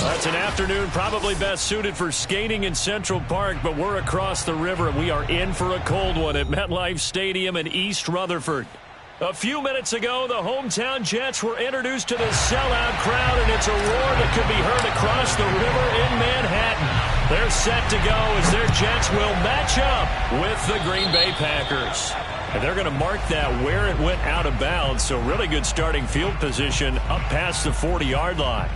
That's an afternoon probably best suited for skating in Central Park, but we're across the river and we are in for a cold one at MetLife Stadium in East Rutherford. A few minutes ago, the hometown Jets were introduced to this sellout crowd, and it's a roar that could be heard across the river in Manhattan. They're set to go as their Jets will match up with the Green Bay Packers. And they're going to mark that where it went out of bounds, so really good starting field position up past the 40-yard line.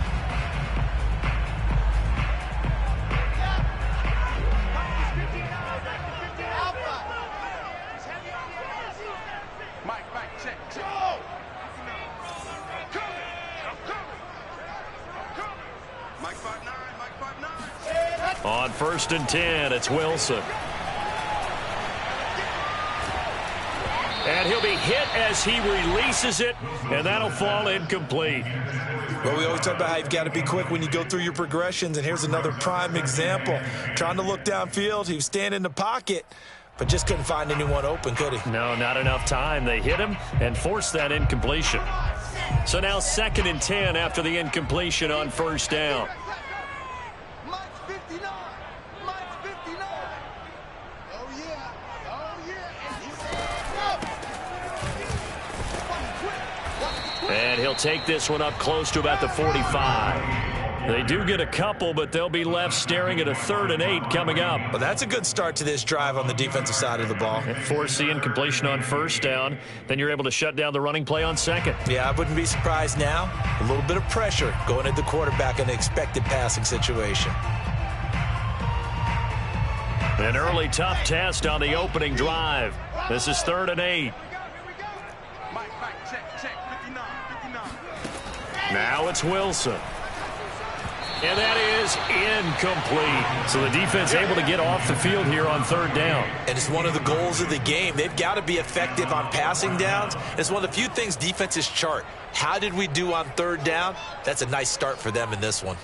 On 1st and 10, it's Wilson. And he'll be hit as he releases it, and that'll fall incomplete. Well, we always talk about how you've got to be quick when you go through your progressions, and here's another prime example. Trying to look downfield, he was standing in the pocket, but just couldn't find anyone open, could he? No, not enough time. They hit him and forced that incompletion. So now 2nd and 10 after the incompletion on 1st down. And he'll take this one up close to about the 45. They do get a couple, but they'll be left staring at a 3rd and 8 coming up. Well, that's a good start to this drive on the defensive side of the ball. Force the incompletion on 1st down. Then you're able to shut down the running play on 2nd. Yeah, I wouldn't be surprised now. A little bit of pressure going at the quarterback in an expected passing situation. An early tough test on the opening drive. This is 3rd and 8. Now it's Wilson. And that is incomplete. So the defense able to get off the field here on 3rd down. And it's one of the goals of the game. They've got to be effective on passing downs. It's one of the few things defenses chart. How did we do on 3rd down? That's a nice start for them in this one.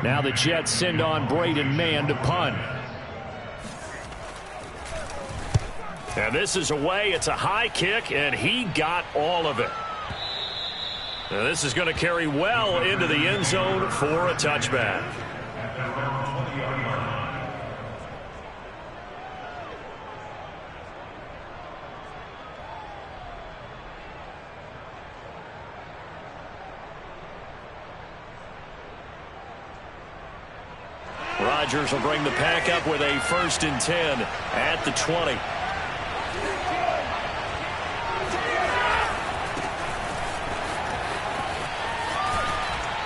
Now the Jets send on Braden Mann to punt. And this is away. It's a high kick, and he got all of it. Now this is going to carry well into the end zone for a touchback. Rodgers will bring the pack up with a 1st and 10 at the 20.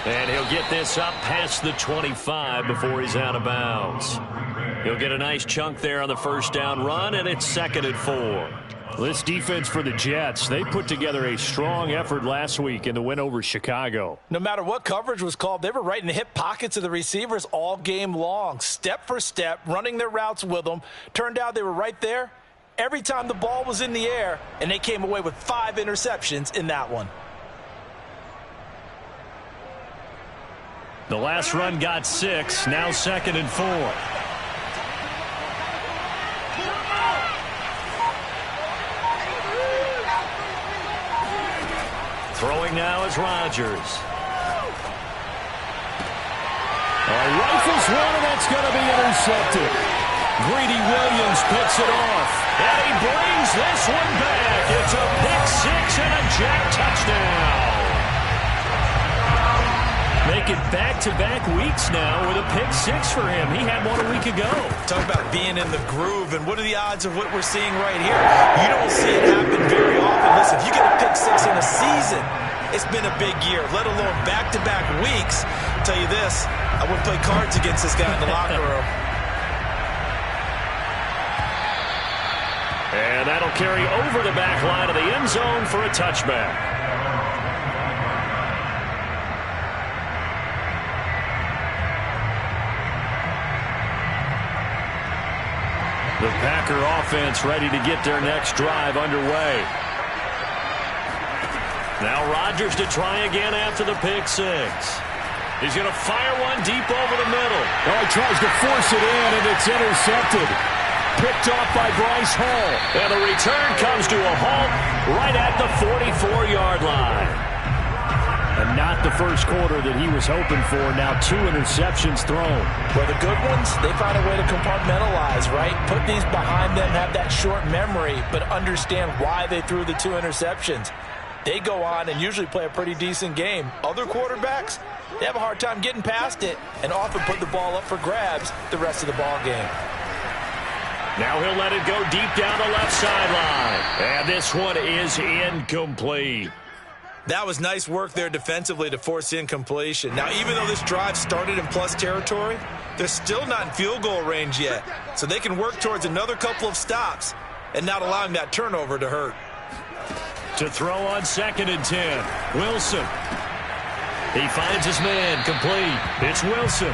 And he'll get this up past the 25 before he's out of bounds. He'll get a nice chunk there on the 1st down run, and it's 2nd and 4. This defense for the Jets, they put together a strong effort last week in the win over Chicago. No matter what coverage was called, they were right in the hip pockets of the receivers all game long, step for step, running their routes with them. Turned out they were right there every time the ball was in the air, and they came away with 5 interceptions in that one. The last run got 6, now 2nd and 4. Throwing now is Rodgers. Rifles one, and that's going to be intercepted. Greedy Williams picks it off. And he brings this one back. It's a pick six and a Jet touchdown. Make it back-to-back weeks now with a pick six for him. He had one a week ago. Talk about being in the groove, and what are the odds of what we're seeing right here? You don't see it happen very often. Listen, if you get a pick six in a season, it's been a big year, let alone back-to-back weeks. I'll tell you this, I wouldn't play cards against this guy in the locker room. And that'll carry over the back line of the end zone for a touchback. The Packer offense ready to get their next drive underway. Now Rodgers to try again after the pick six. He's going to fire one deep over the middle. Oh, he tries to force it in, and it's intercepted. Picked off by Bryce Hall. And the return comes to a halt right at the 44-yard line. And not the first quarter that he was hoping for. Now 2 interceptions thrown. Well, the good ones, they find a way to compartmentalize, right? Put these behind them, have that short memory, but understand why they threw the 2 interceptions. They go on and usually play a pretty decent game. Other quarterbacks, they have a hard time getting past it and often put the ball up for grabs the rest of the ball game. Now he'll let it go deep down the left sideline. And this one is incomplete. That was nice work there defensively to force incompletion. Now, even though this drive started in plus territory, they're still not in field goal range yet. So they can work towards another couple of stops and not allowing that turnover to hurt. To throw on 2nd and 10, Wilson. He finds his man, complete. It's Wilson.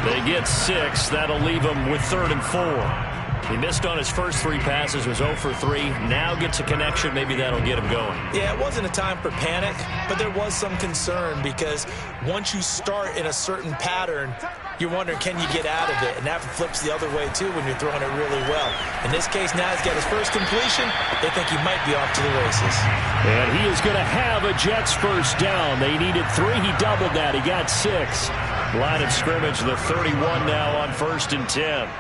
They get 6. That'll leave him with 3rd and 4. He missed on his first 3 passes, was 0 for 3. Now gets a connection. Maybe that'll get him going. Yeah, it wasn't a time for panic, but there was some concern because once you start in a certain pattern, you're wondering, can you get out of it? And that flips the other way, too, when you're throwing it really well. In this case, now he's got his first completion. They think he might be off to the races. And he is going to have a Jets first down. They needed 3. He doubled that. He got 6. Line of scrimmage, the 31 now on 1st and 10.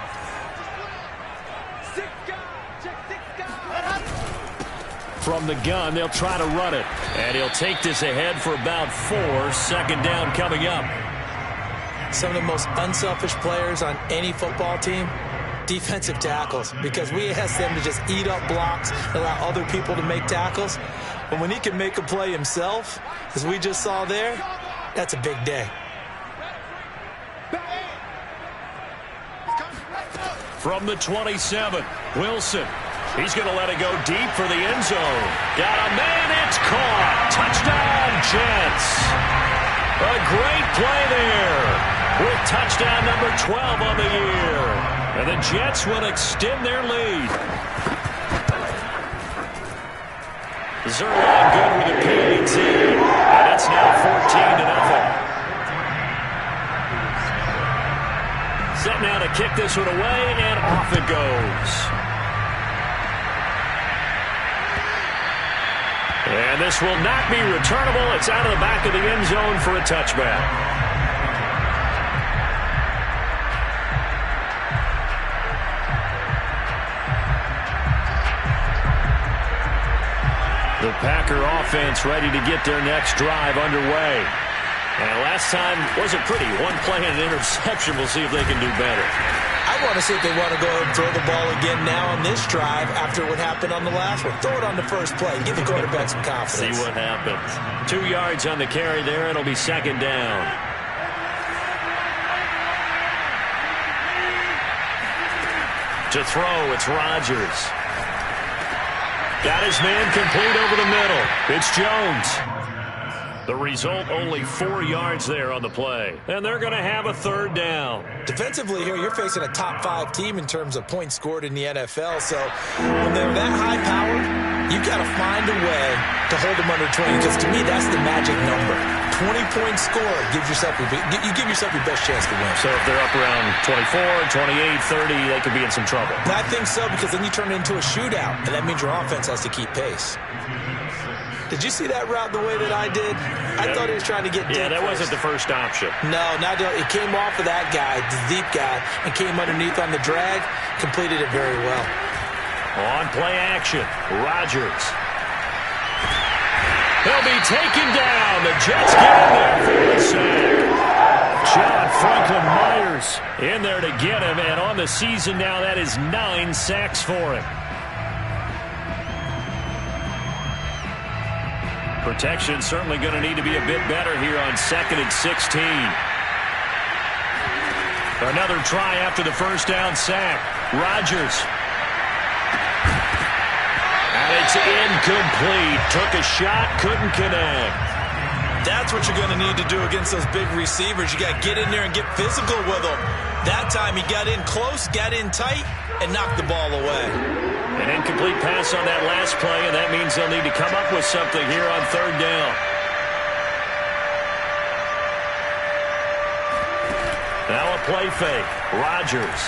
From the gun, they'll try to run it. And he'll take this ahead for about 4. 2nd down coming up. Some of the most unselfish players on any football team, defensive tackles, because we ask them to just eat up blocks, allow other people to make tackles. But when he can make a play himself, as we just saw there, that's a big day. From the 27, Wilson. He's going to let it go deep for the end zone. Got a man, it's caught. Touchdown, Jets. A great play there with touchdown number 12 on the year. And the Jets will extend their lead. Zerline good with a PAT. And it's now 14-0. Set now to kick this one away, and off it goes. And this will not be returnable. It's out of the back of the end zone for a touchback. The Packer offense ready to get their next drive underway. And last time wasn't pretty. 1 play and an interception. We'll see if they can do better. I want to see if they want to go ahead and throw the ball again now on this drive after what happened on the last one. Throw it on the first play. Give the quarterback some confidence. See what happens. 2 yards on the carry there. It'll be 2nd down. To throw, it's Rodgers. Got his man complete over the middle. It's Jones. The result, only 4 yards there on the play. And they're going to have a 3rd down. Defensively here, you're facing a top 5 team in terms of points scored in the NFL. So when they're that high powered, you've got to find a way to hold them under 20. Because to me, that's the magic number. 20-point score gives yourself you give yourself your best chance to win. So if they're up around 24, 28, 30, they could be in some trouble. I think so, because then you turn it into a shootout, and that means your offense has to keep pace. Did you see that route the way that I did? I thought he was trying to get deep. Yeah, that first. wasn't the first option. No, it came off of that guy, the deep guy, and came underneath on the drag, completed it very well. On play action, Rodgers. He'll be taken down. The Jets get in there for the sack. John Franklin Myers in there to get him, and on the season now, that is 9 sacks for him. Protection certainly going to need to be a bit better here on 2nd and 16. Another try after the first down sack. Rodgers. And it's incomplete. Took a shot, couldn't connect. That's what you're going to need to do against those big receivers. You got to get in there and get physical with them. That time he got in close, got in tight, and knocked the ball away. An incomplete pass on that last play, and that means they'll need to come up with something here on 3rd down. Now a play fake. Rodgers.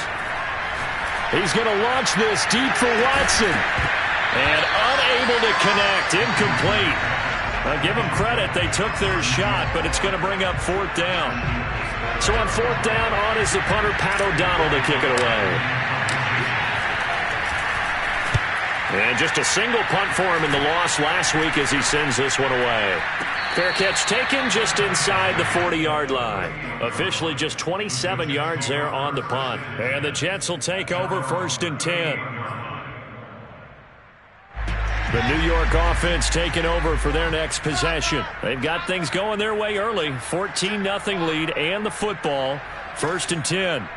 He's going to launch this deep for Watson. And unable to connect. Incomplete. Now give them credit. They took their shot, but it's going to bring up 4th down. So on 4th down, on is the punter, Pat O'Donnell, to kick it away. And just a single punt for him in the loss last week as he sends this one away. Fair catch taken just inside the 40-yard line. Officially just 27 yards there on the punt. And the Jets will take over 1st and 10. The New York offense taking over for their next possession. They've got things going their way early. 14-0 lead and the football. 1st and 10.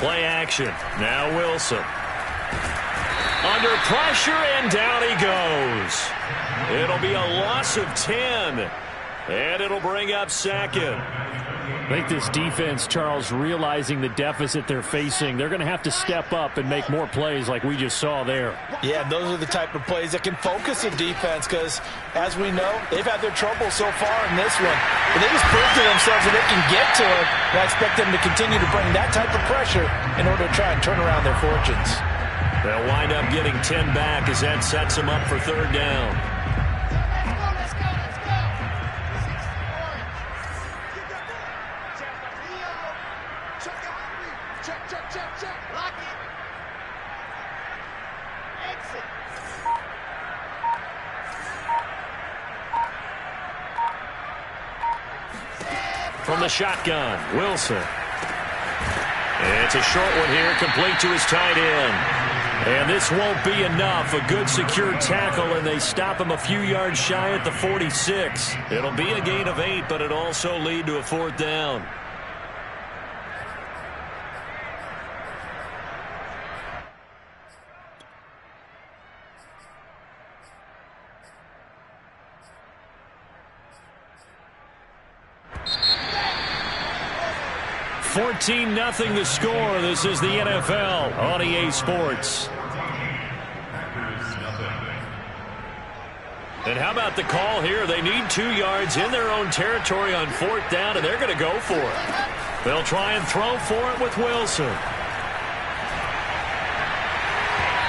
Play action. Now Wilson. Under pressure, and down he goes. It'll be a loss of 10. And it'll bring up 2nd. I think this defense, Charles, realizing the deficit they're facing, they're going to have to step up and make more plays like we just saw there. Yeah, those are the type of plays that can focus a defense because, as we know, they've had their trouble so far in this one. But they just proved to themselves that they can get to it, and I expect them to continue to bring that type of pressure in order to try and turn around their fortunes. They'll wind up getting 10 back as that sets them up for 3rd down. From the shotgun, Wilson. It's a short one here, complete to his tight end. And this won't be enough. A good secure tackle, and they stop him a few yards shy at the 46. It'll be a gain of 8, but it'll also lead to a 4th down. $14-0 the score. This is the NFL on EA Sports. And how about the call here? They need 2 yards in their own territory on 4th down, and they're going to go for it. They'll try and throw for it with Wilson.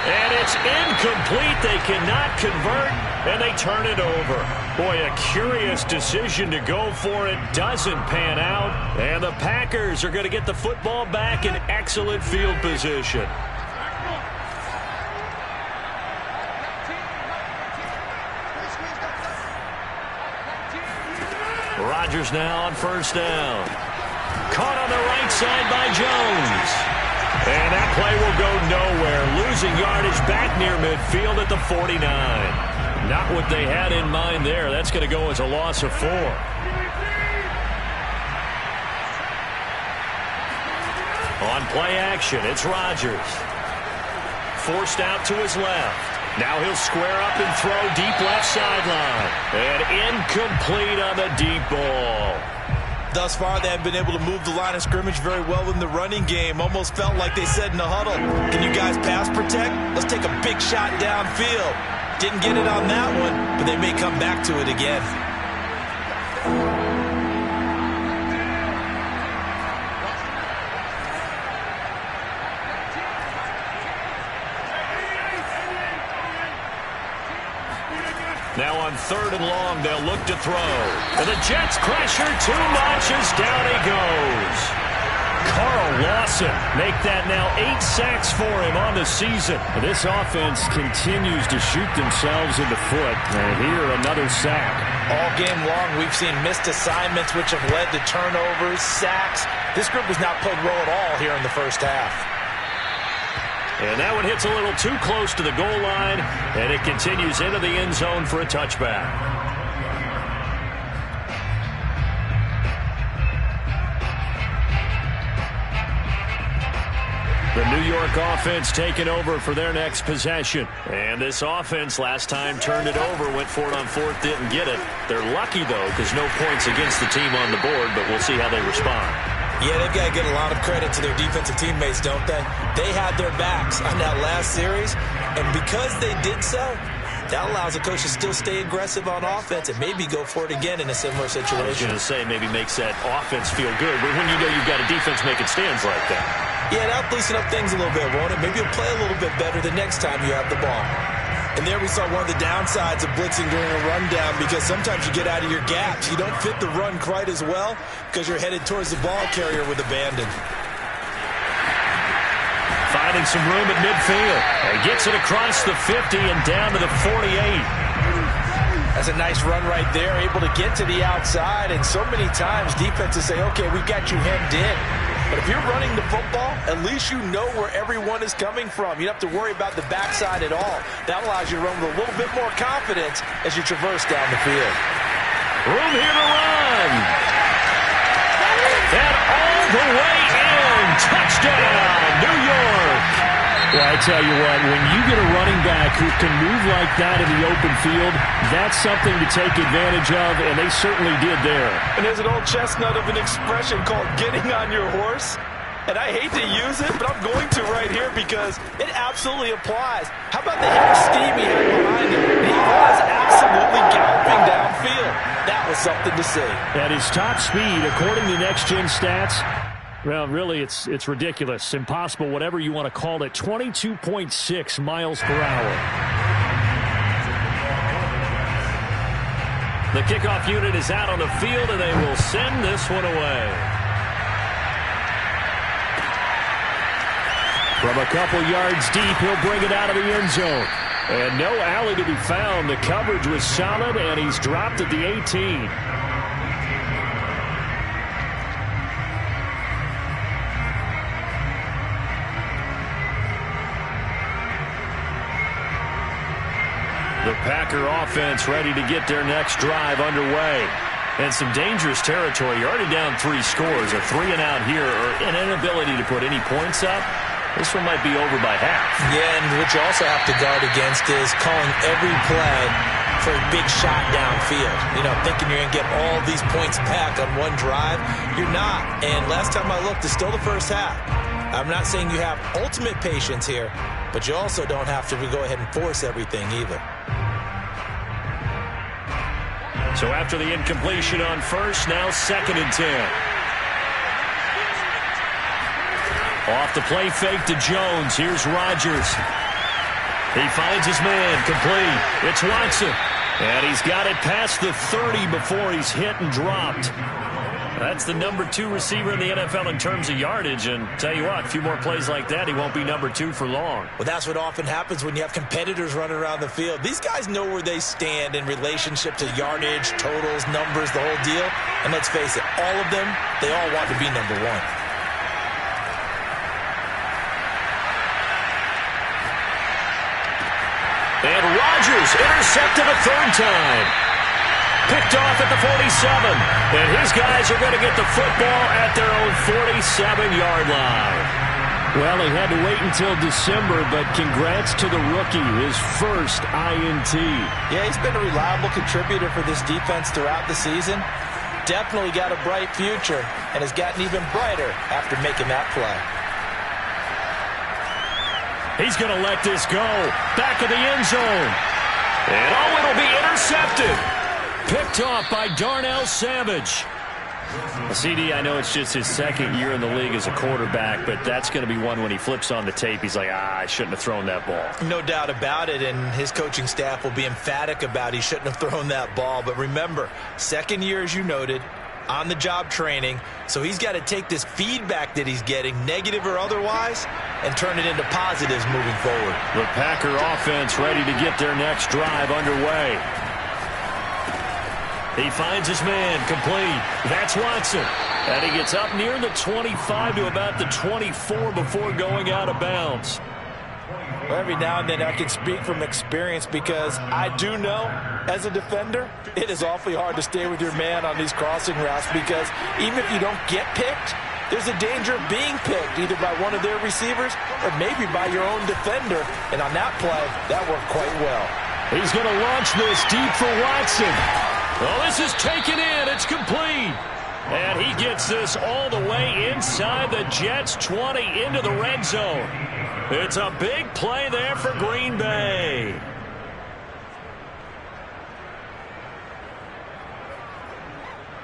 And it's incomplete. They cannot convert, and they turn it over. Boy, a curious decision to go for it. Doesn't pan out. And the Packers are going to get the football back in excellent field position. Rodgers now on 1st down. Caught on the right side by Jones. And that play will go nowhere. Losing yardage back near midfield at the 49. Not what they had in mind there. That's going to go as a loss of 4. On play action, it's Rodgers. Forced out to his left. Now he'll square up and throw deep left sideline. And incomplete on the deep ball. Thus far, they have been able to move the line of scrimmage very well in the running game. Almost felt like they said in the huddle, can you guys pass protect? Let's take a big shot downfield. Didn't get it on that one, but they may come back to it again. Now on 3rd and long, they'll look to throw. And the Jets pressure 2 notches. Down he goes. Carl Lawson make that now 8 sacks for him on the season. And this offense continues to shoot themselves in the foot. And here, another sack. All game long, we've seen missed assignments, which have led to turnovers, sacks. This group has not played well at all here in the first half. And that one hits a little too close to the goal line, and it continues into the end zone for a touchback. The New York offense taking over for their next possession. And this offense last time turned it over, went for it on 4th, didn't get it. They're lucky, though, because no points against the team on the board, but we'll see how they respond. Yeah, they've got to give a lot of credit to their defensive teammates, don't they? They had their backs on that last series, and because they did so, that allows the coach to still stay aggressive on offense and maybe go for it again in a similar situation. I was going to say maybe makes that offense feel good, but when you know you've got a defense making stands like that. Yeah, that'll loosen up things a little bit, won't it? Maybe you'll play a little bit better the next time you have the ball. And there we saw one of the downsides of blitzing during a rundown, because sometimes you get out of your gaps. You don't fit the run quite as well because you're headed towards the ball carrier with abandon. Finding some room at midfield. He gets it across the 50 and down to the 48. That's a nice run right there, able to get to the outside. And so many times defenses say, okay, we've got you hemmed in. But if you're running the football, at least you know where everyone is coming from. You don't have to worry about the backside at all. That allows you to run with a little bit more confidence as you traverse down the field. Room here to run. And all the way in. Touchdown, New York. Well, I tell you what, when you get a running back who can move like that in the open field, that's something to take advantage of, and they certainly did there. And there's an old chestnut of an expression called getting on your horse. And I hate to use it, but I'm going to right here because it absolutely applies. How about the hit of steam he had behind him? He was absolutely galloping downfield. That was something to see. At his top speed, according to next-gen stats, well, really, it's ridiculous, impossible, whatever you want to call it, 22.6 miles per hour. The kickoff unit is out on the field, and they will send this one away. From a couple yards deep, he'll bring it out of the end zone. And no alley to be found. The coverage was solid, and he's dropped at the 18. The Packer offense ready to get their next drive underway. And some dangerous territory. You're already down 3 scores. A 3-and-out here, or an inability to put any points up. This one might be over by half. Yeah, and what you also have to guard against is calling every play for a big shot downfield. You know, thinking you're going to get all these points back on one drive. You're not. And last time I looked, it's still the first half. I'm not saying you have ultimate patience here, but you also don't have to go ahead and force everything either. So after the incompletion on first, now 2nd and 10. Off the play fake to Jones. Here's Rodgers. He finds his man. Complete. It's Watson. And he's got it past the 30 before he's hit and dropped. That's the number 2 receiver in the NFL in terms of yardage. And tell you what, a few more plays like that, he won't be number 2 for long. Well, that's what often happens when you have competitors running around the field. These guys know where they stand in relationship to yardage, totals, numbers, the whole deal. And let's face it, all of them, they all want to be number 1. And Rodgers intercepted a 3rd time. Picked off at the 47. And his guys are going to get the football at their own 47-yard line. Well, he had to wait until December, but congrats to the rookie, his first INT. Yeah, he's been a reliable contributor for this defense throughout the season. Definitely got a bright future and has gotten even brighter after making that play. He's going to let this go. Back of the end zone. And it'll be intercepted. Picked off by Darnell Savage. CD, I know it's just his second year in the league as a quarterback, but that's going to be one when he flips on the tape, he's like, I shouldn't have thrown that ball. No doubt about it, and his coaching staff will be emphatic about he shouldn't have thrown that ball. But remember, second year, as you noted, on-the-job training, so he's got to take this feedback that he's getting, negative or otherwise, and turn it into positives moving forward. The Packer offense ready to get their next drive underway. He finds his man, complete. That's Watson. And he gets up near the 25 to about the 24 before going out of bounds. Every now and then I can speak from experience because I do know, as a defender, it is awfully hard to stay with your man on these crossing routes because even if you don't get picked, there's a danger of being picked either by one of their receivers or maybe by your own defender. And on that play, that worked quite well. He's going to launch this deep for Watson. Oh, this is taken in. It's complete. And he gets this all the way inside the Jets' 20 into the red zone. It's a big play there for Green Bay.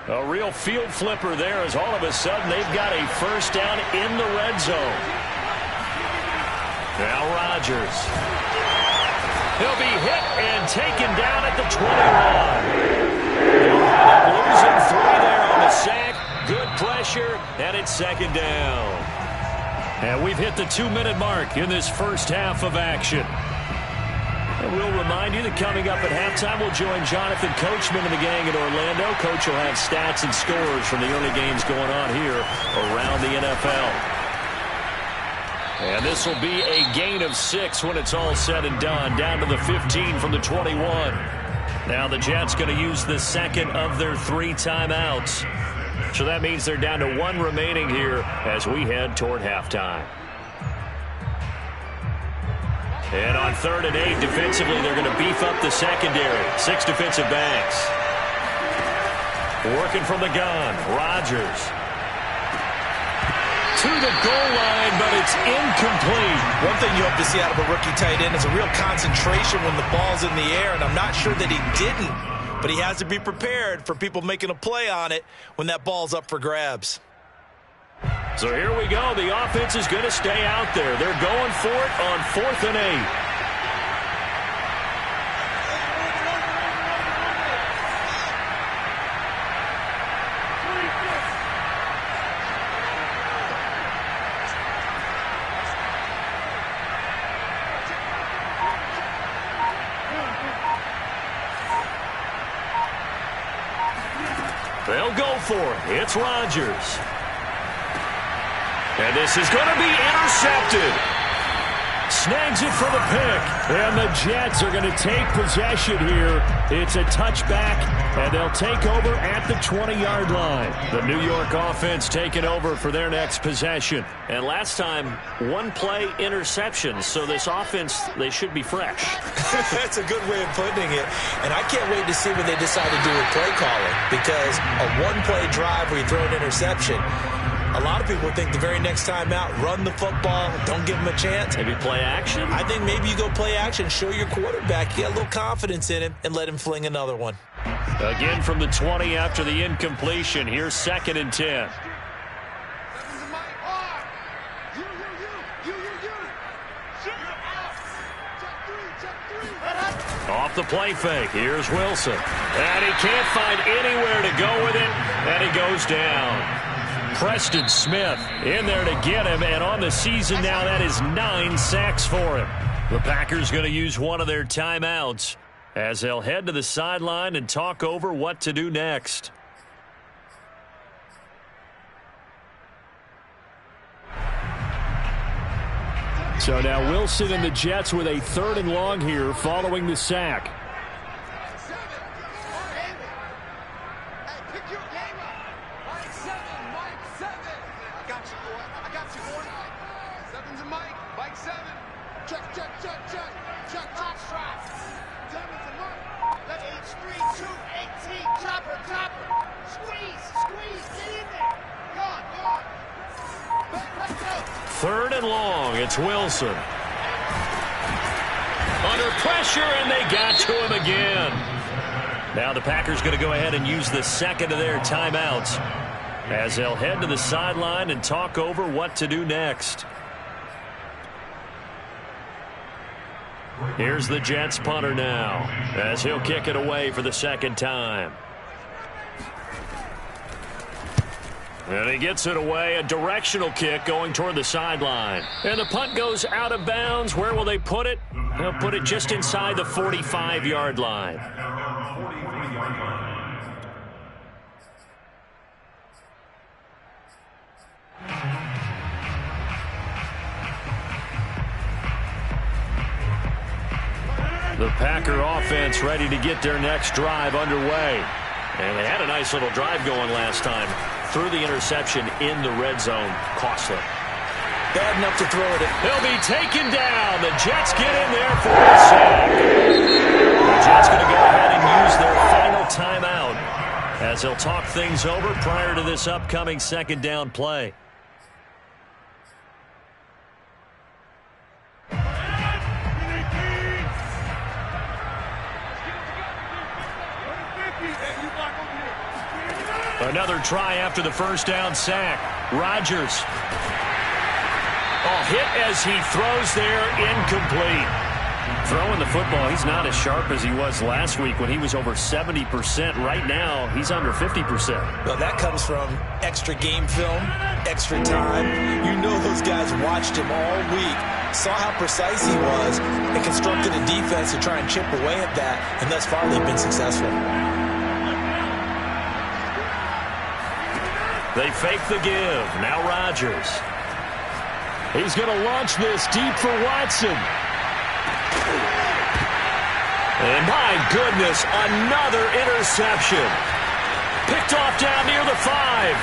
A real field flipper there as all of a sudden they've got a first down in the red zone. Now Rodgers. He'll be hit and taken down at the 20-line. Losing 3 there on the sack. Good pressure, and it's second down. And we've hit the 2-minute mark in this first half of action. And we'll remind you that coming up at halftime, we'll join Jonathan Coachman and the gang in Orlando. Coach will have stats and scores from the early games going on here around the NFL. And this will be a gain of 6 when it's all said and done, down to the 15 from the 21. Now the Jets going to use the second of their 3 timeouts. So that means they're down to 1 remaining here as we head toward halftime. And on 3rd and 8, defensively, they're going to beef up the secondary. 6 defensive backs. Working from the gun, Rodgers. To the goal line, but it's incomplete. One thing you hope to see out of a rookie tight end is a real concentration when the ball's in the air, and I'm not sure that he didn't, but he has to be prepared for people making a play on it when that ball's up for grabs. So here we go. The offense is going to stay out there. They're going for it on 4th and 8. They'll go for it. It's Rodgers. And this is going to be intercepted. Snags it for the pick. And the Jets are going to take possession here. It's a touchback, and they'll take over at the 20-yard line. The New York offense taking over for their next possession. And last time, 1-play interception. So this offense, they should be fresh. That's a good way of putting it. And I can't wait to see what they decide to do with play calling. Because a 1-play drive where you throw an interception, a lot of people think the very next time out, run the football, don't give him a chance. Maybe play action? I think maybe you go play action, show your quarterback, you got a little confidence in him, and let him fling another one. Again from the 20 after the incompletion. Here's 2nd and 10. Off the play fake. Here's Wilson. And he can't find anywhere to go with it, and he goes down. Preston Smith in there to get him, and on the season now, that is 9 sacks for him. The Packers going to use one of their timeouts as they'll head to the sideline and talk over what to do next. So now Wilson and the Jets with a 3rd and long here following the sack. Third and long, it's Wilson. Under pressure, and they got to him again. Now the Packers going to go ahead and use the second of their timeouts as they'll head to the sideline and talk over what to do next. Here's the Jets punter now, as he'll kick it away for the second time. And he gets it away, a directional kick going toward the sideline. And the punt goes out of bounds. Where will they put it? They'll put it just inside the 45-yard line. The Packer offense ready to get their next drive underway. And they had a nice little drive going last time. Threw the interception in the red zone. Costly. Bad enough to throw it in. He'll be taken down. The Jets get in there for a sack. The Jets going to go ahead and use their final timeout as they'll talk things over prior to this upcoming second down play. Another try after the first down sack. Rodgers. Hit as he throws there, incomplete. Throwing the football, he's not as sharp as he was last week when he was over 70%. Right now, he's under 50%. Well, that comes from extra game film, extra time. You know those guys watched him all week, saw how precise he was, and constructed a defense to try and chip away at that, and thus far they've been successful. They fake the give. Now Rodgers. He's going to launch this deep for Watson. And my goodness, another interception. Picked off down near the 5.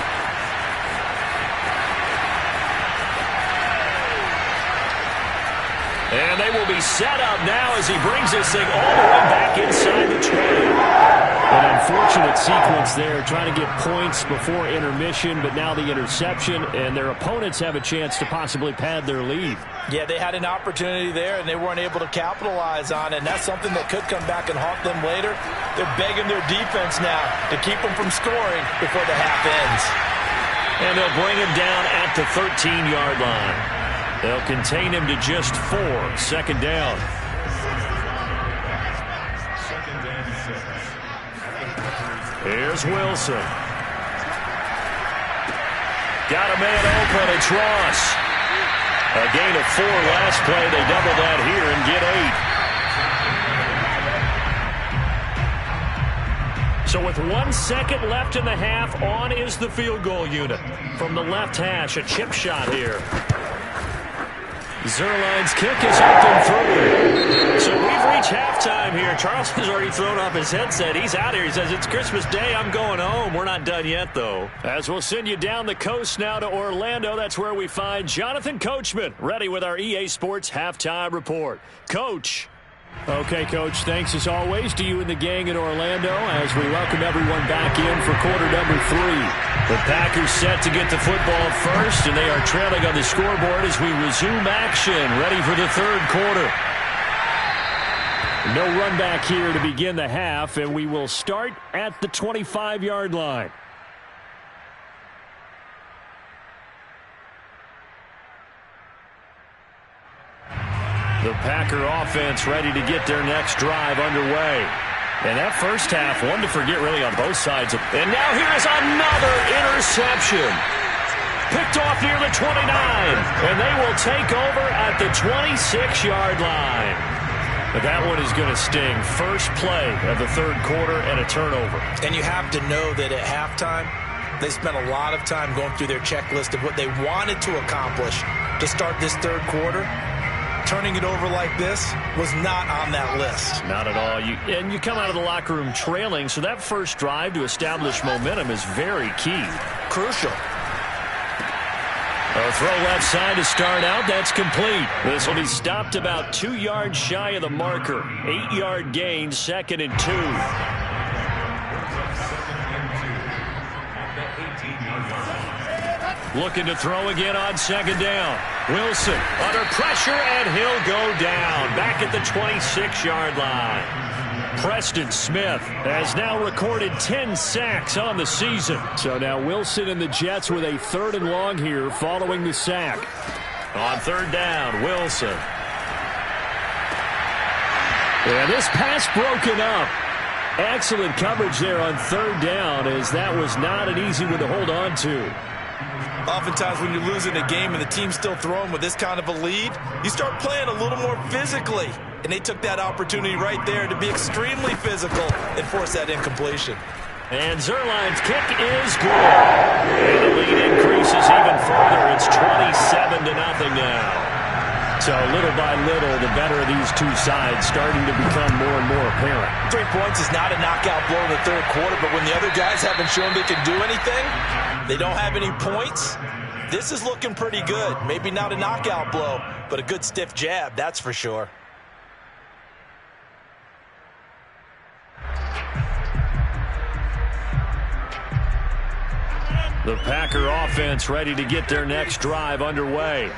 And they will be set up now as he brings this thing all the way back inside the 20. An unfortunate sequence there, trying to get points before intermission, but now the interception, and their opponents have a chance to possibly pad their lead. Yeah, they had an opportunity there, and they weren't able to capitalize on it, and that's something that could come back and haunt them later. They're begging their defense now to keep them from scoring before the half ends. And they'll bring him down at the 13-yard line. They'll contain him to just 4. Second down. Here's Wilson. Got a man open. It's Ross. A gain of 4 last play. They double that here and get 8. So with 1 second left in the half, on is the field goal unit. From the left hash, a chip shot here. Zerline's kick is up and through. So we've reached halftime here. Charles has already thrown off his headset. He's out here. He says, it's Christmas Day. I'm going home. We're not done yet, though. As we'll send you down the coast now to Orlando. That's where we find Jonathan Coachman, ready with our EA Sports Halftime Report. Coach. Okay, Coach, thanks as always to you and the gang in Orlando as we welcome everyone back in for quarter number 3. The Packers set to get the football first, and they are trailing on the scoreboard as we resume action, ready for the third quarter. No run back here to begin the half, and we will start at the 25-yard line. The Packer offense ready to get their next drive underway. And that first half, one to forget really on both sides. And now here is another interception. Picked off near the 29. And they will take over at the 26-yard line. But that one is going to sting. First play of the third quarter and a turnover. And you have to know that at halftime, they spent a lot of time going through their checklist of what they wanted to accomplish to start this third quarter. Turning it over like this was not on that list. Not at all. And you come out of the locker room trailing, so that first drive to establish momentum is very key. Crucial. A throw left side to start out. That's complete. This will be stopped about 2 yards shy of the marker. 8-yard gain, 2nd and 2. Looking to throw again on second down. Wilson under pressure, and he'll go down. Back at the 26-yard line. Preston Smith has now recorded 10 sacks on the season. So now Wilson and the Jets with a 3rd and long here following the sack. On 3rd down, Wilson. And this pass broken up. Excellent coverage there on 3rd down, as that was not an easy one to hold on to. Oftentimes when you're losing a game and the team's still throwing with this kind of a lead, you start playing a little more physically. And they took that opportunity right there to be extremely physical and force that incompletion. And Zerline's kick is good. And the lead increases even further. It's 27-0 now. So little by little, the better of these two sides starting to become more and more apparent. 3 points is not a knockout blow in the 3rd quarter, but when the other guys haven't shown they can do anything, they don't have any points, this is looking pretty good. Maybe not a knockout blow, but a good stiff jab, that's for sure. The Packer offense ready to get their next drive underway.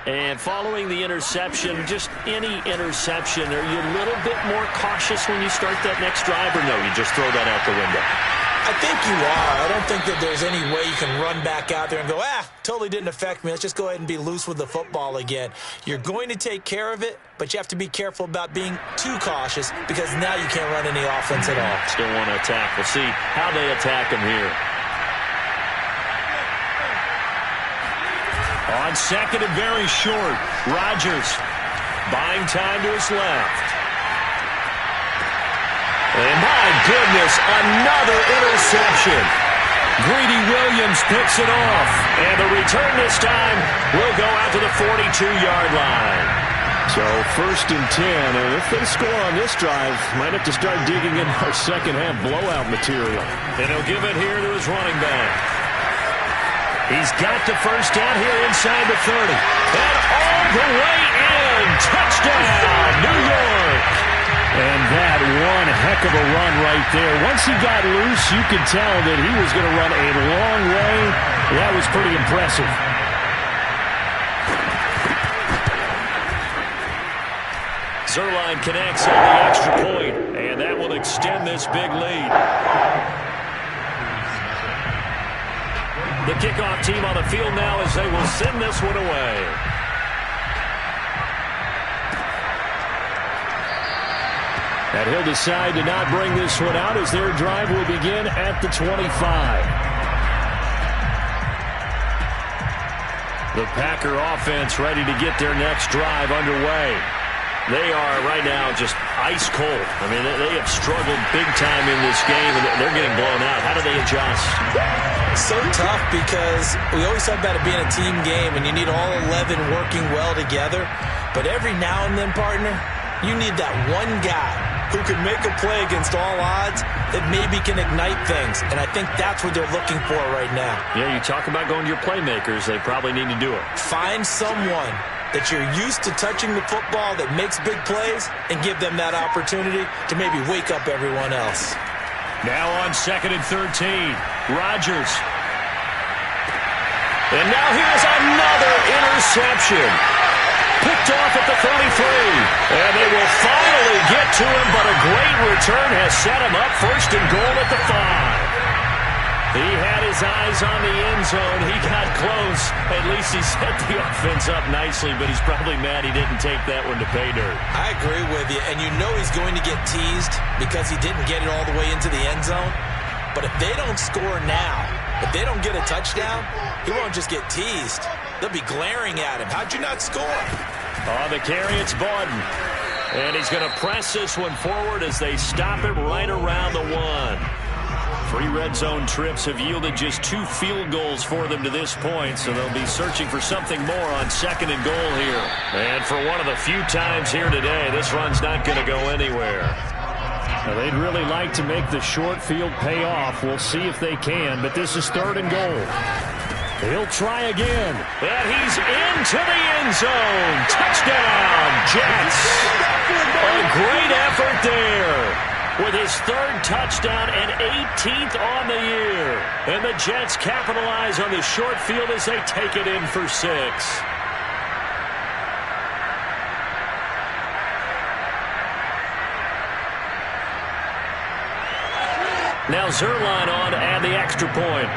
And following the interception, just any interception, are you a little bit more cautious when you start that next drive, or no, you just throw that out the window? I think you are. I don't think that there's any way you can run back out there and go, totally didn't affect me. Let's just go ahead and be loose with the football again. You're going to take care of it, but you have to be careful about being too cautious because now you can't run any offense at all. Still want to attack. We'll see how they attack him here. On 2nd and very short, Rodgers buying time to his left. And my goodness, another interception. Greedy Williams picks it off. And the return this time will go out to the 42-yard line. So 1st and 10, and if they score on this drive, might have to start digging in our second half blowout material. And he'll give it here to his running back. He's got the 1st down here inside the 30. And all the way in. Touchdown, New York. And that one heck of a run right there. Once he got loose, you could tell that he was going to run a long way. That was pretty impressive. Zerline connects on the extra point, and that will extend this big lead. The kickoff team on the field now as they will send this one away. And he'll decide to not bring this one out as their drive will begin at the 25. The Packer offense ready to get their next drive underway. They are right now just ice cold. I mean, they have struggled big time in this game, and they're getting blown out. How do they adjust? So tough because we always talk about it being a team game, and you need all 11 working well together. But every now and then, partner, you need that one guy who can make a play against all odds that maybe can ignite things. And I think that's what they're looking for right now. Yeah, you talk about going to your playmakers. They probably need to do it. Find someone that you're used to touching the football that makes big plays and give them that opportunity to maybe wake up everyone else. Now on 2nd and 13, Rodgers. And now here's another interception. Picked off at the 33. And they will finally get to him, but a great return has set him up 1st and goal at the 5. He had his eyes on the end zone. He got close. At least he set the offense up nicely, but he's probably mad he didn't take that one to pay dirt. I agree with you, and you know he's going to get teased because he didn't get it all the way into the end zone. But if they don't score now, if they don't get a touchdown, he won't just get teased. They'll be glaring at him. How'd you not score? On the carry, it's Bawden. And he's going to press this one forward as they stop him right around the 1. 3 red zone trips have yielded just 2 field goals for them to this point, so they'll be searching for something more on 2nd and goal here. And for one of the few times here today, this run's not going to go anywhere. Now, they'd really like to make the short field pay off. We'll see if they can, but this is 3rd and goal. He'll try again. And he's into the end zone. Touchdown, Jets. A great effort there. With his 3rd touchdown and 18th on the year. And the Jets capitalize on the short field as they take it in for 6. Now Zerline on to add the extra point.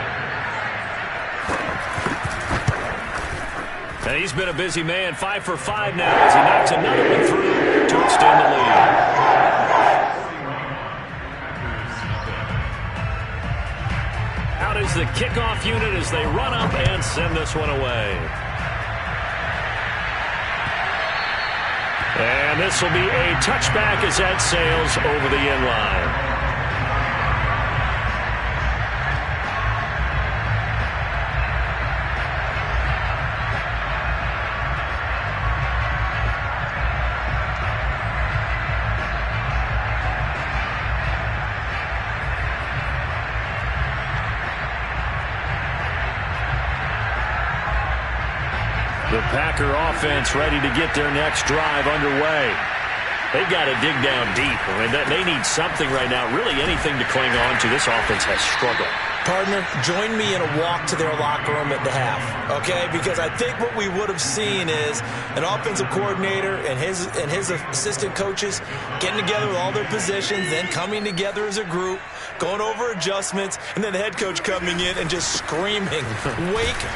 And he's been a busy man, 5 for 5 now as he knocks another one through to extend the lead. Out is the kickoff unit as they run up and send this one away. And this will be a touchback as that sails over the end line. The Packer offense ready to get their next drive underway. They've got to dig down deep. I mean, they need something right now, really anything to cling on to. This offense has struggled. Partner, join me in a walk to their locker room at the half, okay? Because I think what we would have seen is an offensive coordinator and his assistant coaches getting together with all their positions, then coming together as a group, going over adjustments, and then the head coach coming in and just screaming, wake up.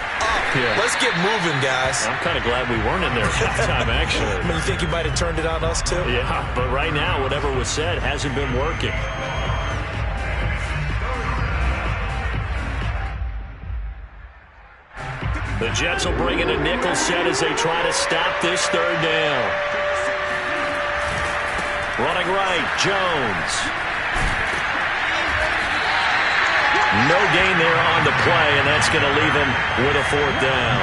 Yeah. Let's get moving, guys. I'm kind of glad we weren't in there at halftime, actually. I mean, you think you might have turned it on us, too? Yeah, but right now, whatever was said hasn't been working. The Jets will bring in a nickel set as they try to stop this third down. Running right, Jones. No gain there on the play, and that's going to leave him with a fourth down.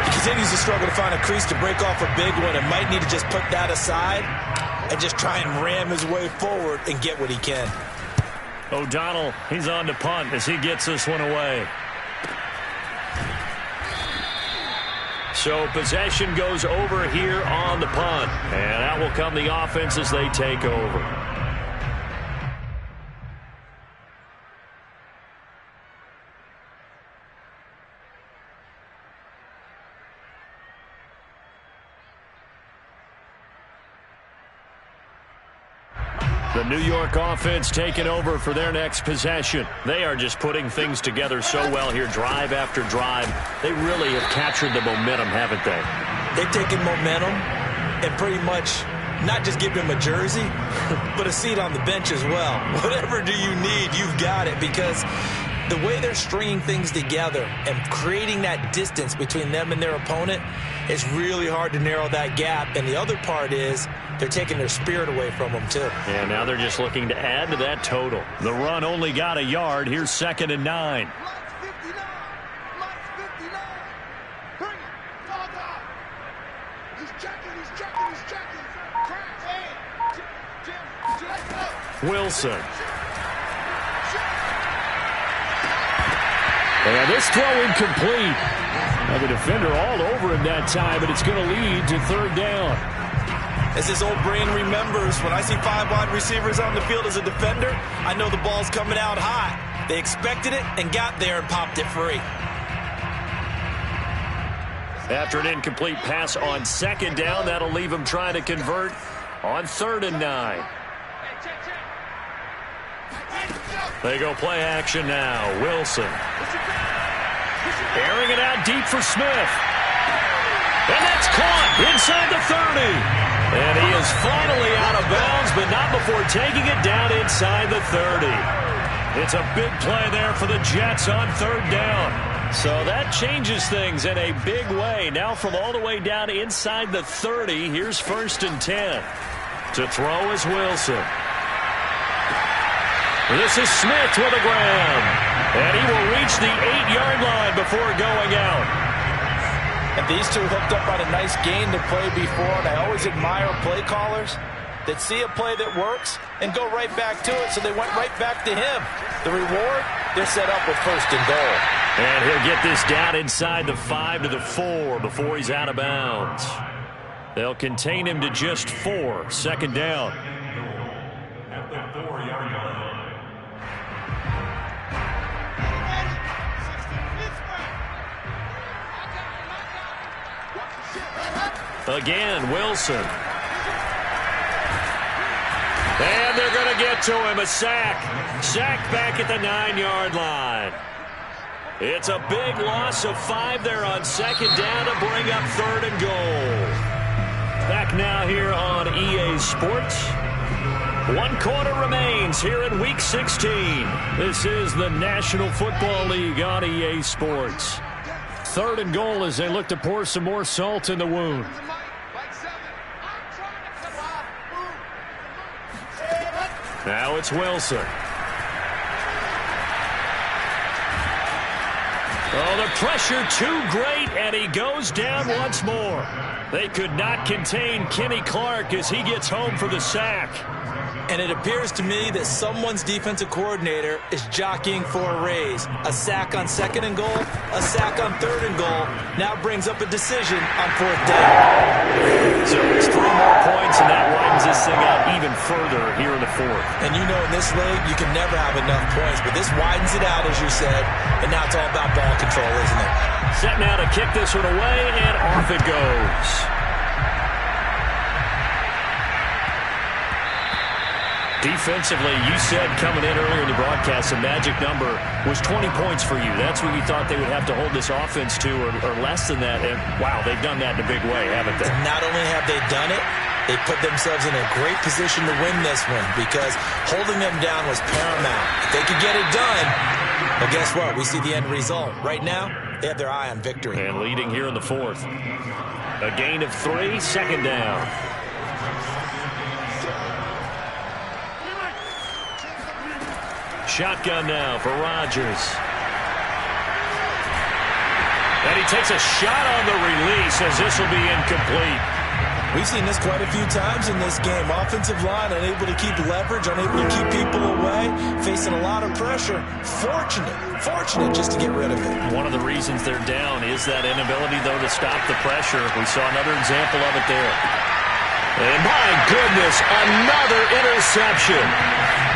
He continues to struggle to find a crease to break off a big one and might need to just put that aside and just try and ram his way forward and get what he can. O'Donnell, he's on to punt as he gets this one away. So possession goes over here on the punt. And out will come the offense as they take over. The New York offense taking over for their next possession. They are just putting things together so well here, drive after drive. They really have captured the momentum, haven't they? They've taken momentum and pretty much not just give him a jersey, but a seat on the bench as well. Whatever do you need, you've got it, because the way they're stringing things together and creating that distance between them and their opponent is really hard to narrow that gap. And the other part is they're taking their spirit away from them, too. And now they're just looking to add to that total. The run only got a yard. Here's 2nd and 9. Wilson. And this throw incomplete. Now the defender all over him that time, but it's going to lead to third down. As his old brain remembers, when I see 5 wide receivers on the field as a defender, I know the ball's coming out high. They expected it and got there and popped it free. After an incomplete pass on 2nd down, that'll leave him trying to convert on 3rd and 9. They go play action now. Wilson. Airing it out deep for Smith. And that's caught inside the 30. And he is finally out of bounds, but not before taking it down inside the 30. It's a big play there for the Jets on 3rd down. So that changes things in a big way. Now from all the way down inside the 30, here's 1st and 10. To throw is Wilson. This is Smith with a grab. And he will reach the 8-yard line before going out. And these two hooked up on a nice gain to play before, and I always admire play callers that see a play that works and go right back to it, so they went right back to him. The reward, they're set up with 1st and goal. And he'll get this down inside the 5 to the 4 before he's out of bounds. They'll contain him to just 4, 2nd down. At the 4-yard line. Again, Wilson. And they're going to get to him. A sack. Sacked back at the 9-yard line. It's a big loss of 5 there on second down to bring up 3rd and goal. Back now here on EA Sports. 1 quarter remains here in Week 16. This is the National Football League on EA Sports. 3rd and goal as they look to pour some more salt in the wound. Now it's Wilson. Oh, the pressure too great, and he goes down once more. They could not contain Kenny Clark as he gets home for the sack. And it appears to me that someone's defensive coordinator is jockeying for a raise. A sack on 2nd and goal, a sack on 3rd and goal. Now brings up a decision on 4th down. So it's 3 more points, and that widens this thing out even further here in the 4th. And you know in this league, you can never have enough points. But this widens it out, as you said. And now it's all about ball control, isn't it? Set now to kick this one away, and off it goes. Defensively, you said coming in earlier in the broadcast, the magic number was 20 points for you. That's what you thought they would have to hold this offense to, or less than that. And, wow, they've done that in a big way, haven't they? Not only have they done it, they put themselves in a great position to win this one because holding them down was paramount. If they could get it done, well, guess what? We see the end result. Right now, they have their eye on victory. And leading here in the 4th. A gain of 3, 2nd down. Shotgun now for Rodgers. And he takes a shot on the release as this will be incomplete. We've seen this quite a few times in this game. Offensive line unable to keep leverage, unable to keep people away, facing a lot of pressure. Fortunate just to get rid of it. One of the reasons they're down is that inability, though, to stop the pressure. We saw another example of it there. And my goodness, another interception.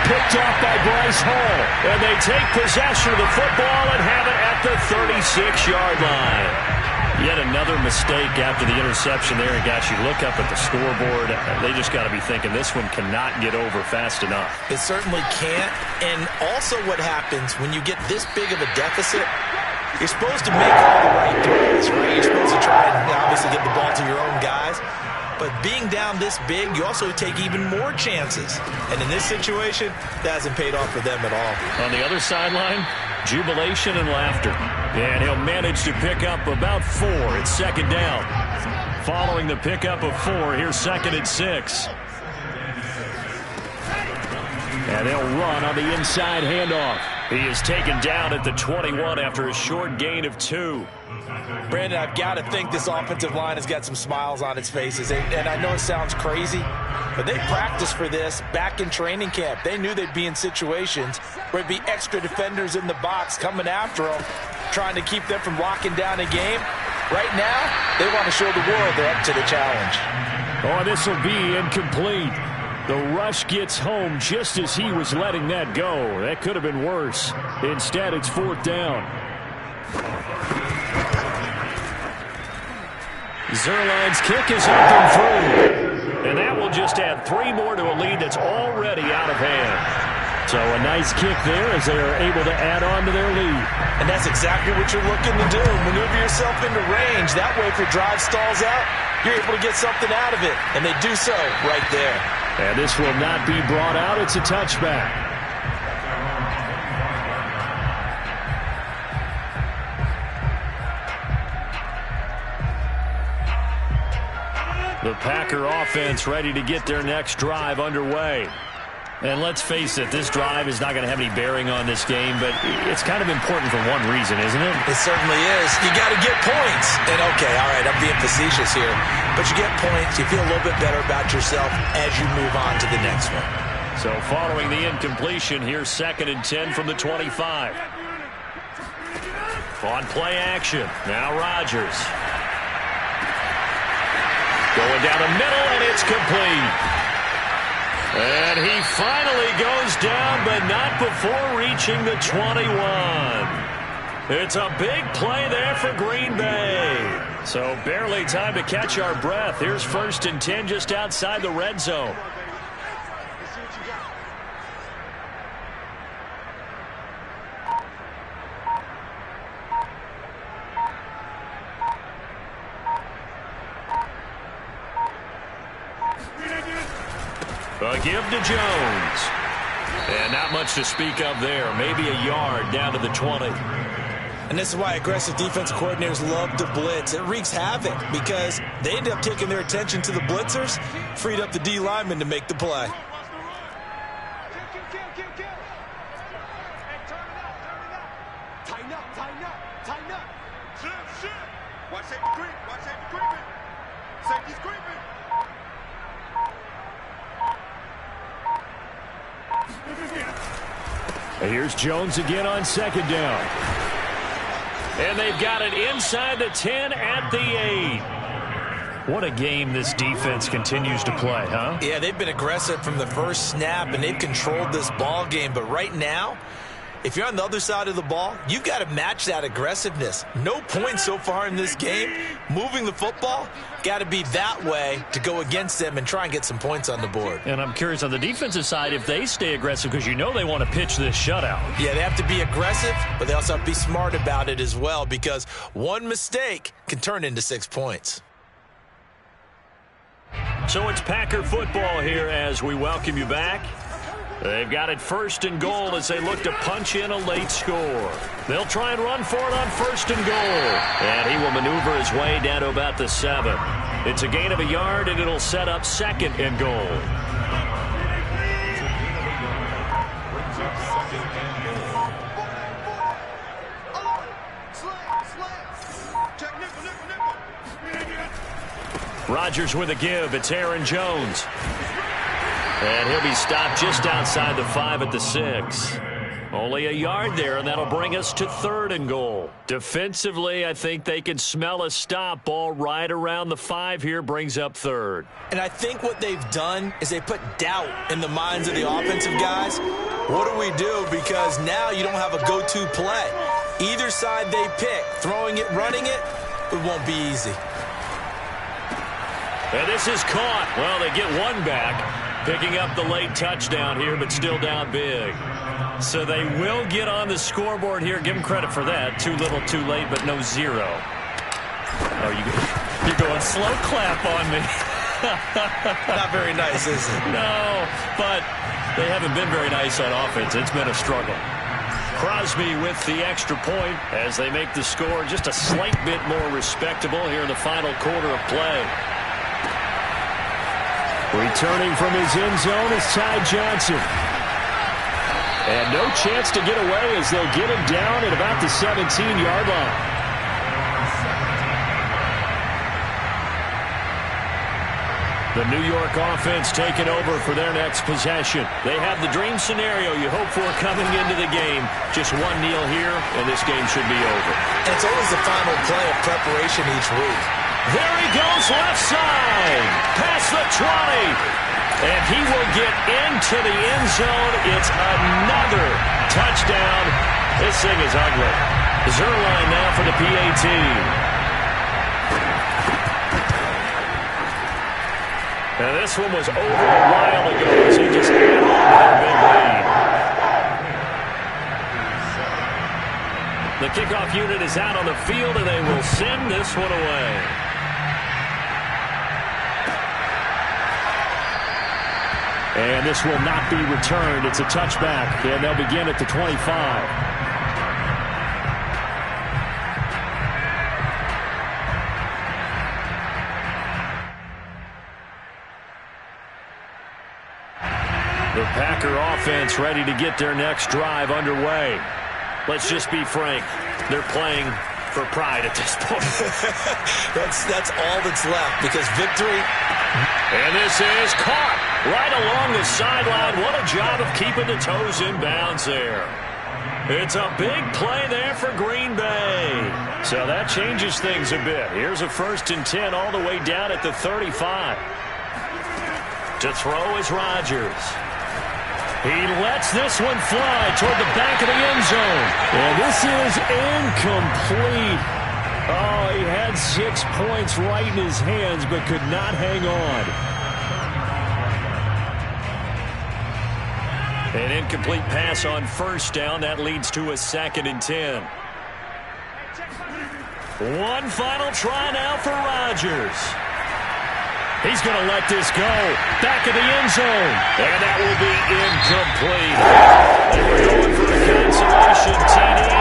Picked off by Bryce Hall. And they take possession of the football and have it at the 36-yard line. Yet another mistake after the interception there. And gosh, you look up at the scoreboard, they just got to be thinking this one cannot get over fast enough. It certainly can't. And also what happens when you get this big of a deficit, you're supposed to make all the right throws, right? You're supposed to try and obviously get the ball to your own guys. But being down this big, you also take even more chances. And in this situation, that hasn't paid off for them at all. On the other sideline, jubilation and laughter. And he'll manage to pick up about 4. It's 2nd down. Following the pickup of 4, here's 2nd and 6. And they'll run on the inside handoff. He is taken down at the 21 after a short gain of 2. Brandon, I've got to think this offensive line has got some smiles on its faces. And I know it sounds crazy, but they practiced for this back in training camp. They knew they'd be in situations where there'd be extra defenders in the box coming after them, trying to keep them from locking down a game. Right now, they want to show the world they're up to the challenge. Oh, this will be incomplete. The rush gets home just as he was letting that go. That could have been worse. Instead, it's 4th down. Zuerlein's kick is up and through. And that will just add 3 more to a lead that's already out of hand. So a nice kick there as they are able to add on to their lead. And that's exactly what you're looking to do. Maneuver yourself into range. That way, if your drive stalls out, you're able to get something out of it. And they do so right there. And this will not be brought out. It's a touchback. The Packer offense ready to get their next drive underway. And let's face it, this drive is not going to have any bearing on this game, but it's kind of important for one reason, isn't it? It certainly is. You got to get points. And okay, all right, I'm being facetious here, but you get points, you feel a little bit better about yourself as you move on to the next one. So following the incompletion, here's 2nd and 10 from the 25. On play action, now Rodgers. Going down the middle, and it's complete. And he finally goes down, but not before reaching the 21. It's a big play there for Green Bay. So barely time to catch our breath. Here's 1st and 10 just outside the red zone. give to Jones. And not much to speak of there. Maybe a yard down to the 20. And this is why aggressive defensive coordinators love to blitz. It wreaks havoc because they end up taking their attention to the blitzers, freed up the D lineman to make the play. Here's Jones again on second down. And they've got it inside the 10 at the 8. What a game this defense continues to play, huh? Yeah, they've been aggressive from the first snap, and they've controlled this ball game. But right now, if you're on the other side of the ball, you've got to match that aggressiveness. No points so far in this game. Moving the football, got to be that way to go against them and try and get some points on the board. And I'm curious on the defensive side if they stay aggressive because you know they want to pitch this shutout. Yeah, they have to be aggressive, but they also have to be smart about it as well because one mistake can turn into 6 points. So it's Packer football here as we welcome you back. They've got it first and goal as they look to punch in a late score. They'll try and run for it on first and goal. And he will maneuver his way down to about the 7. It's a gain of a yard, and it'll set up second and goal. Rodgers with a give. It's Aaron Jones. And he'll be stopped just outside the 5 at the 6. Only a yard there, and that'll bring us to third and goal. Defensively, I think they can smell a stop. Ball right around the 5 here brings up third. And I think what they've done is they put doubt in the minds of the offensive guys. What do we do? Because now you don't have a go-to play. Either side they pick, throwing it, running it, it won't be easy. And this is caught. Well, they get one back. Picking up the late touchdown here, but still down big. So they will get on the scoreboard here. Give them credit for that. Too little, too late, but no 0. Oh, you're going slow clap on me. Not very nice, is it? No, but they haven't been very nice on offense. It's been a struggle. Crosby with the extra point as they make the score just a slight bit more respectable here in the final quarter of play. Returning from his end zone is Ty Johnson. And no chance to get away as they'll get him down at about the 17-yard line. The New York offense taking over for their next possession. They have the dream scenario you hope for coming into the game. Just one kneel here, and this game should be over. And it's always the final play of preparation each week. There he goes, left side, past the 20, and he will get into the end zone. It's another touchdown. This thing is ugly. Zerline now for the PAT. Now this one was over a while ago as he just had a big lead. The kickoff unit is out on the field, and they will send this one away. And this will not be returned. It's a touchback, and they'll begin at the 25. The Packer offense ready to get their next drive underway. Let's just be frank. They're playing for pride at this point. That's all that's left because victory. And this is caught right along the sideline. What a job of keeping the toes in bounds there. It's a big play there for Green Bay. So that changes things a bit. Here's a 1st and 10 all the way down at the 35. To throw is Rodgers. He lets this one fly toward the back of the end zone. And this is incomplete. Oh, he had 6 points right in his hands, but could not hang on. An incomplete pass on 1st down. That leads to a 2nd and 10. One final try now for Rodgers. He's going to let this go. Back of the end zone. And that will be incomplete. And we're going for a consolation TD.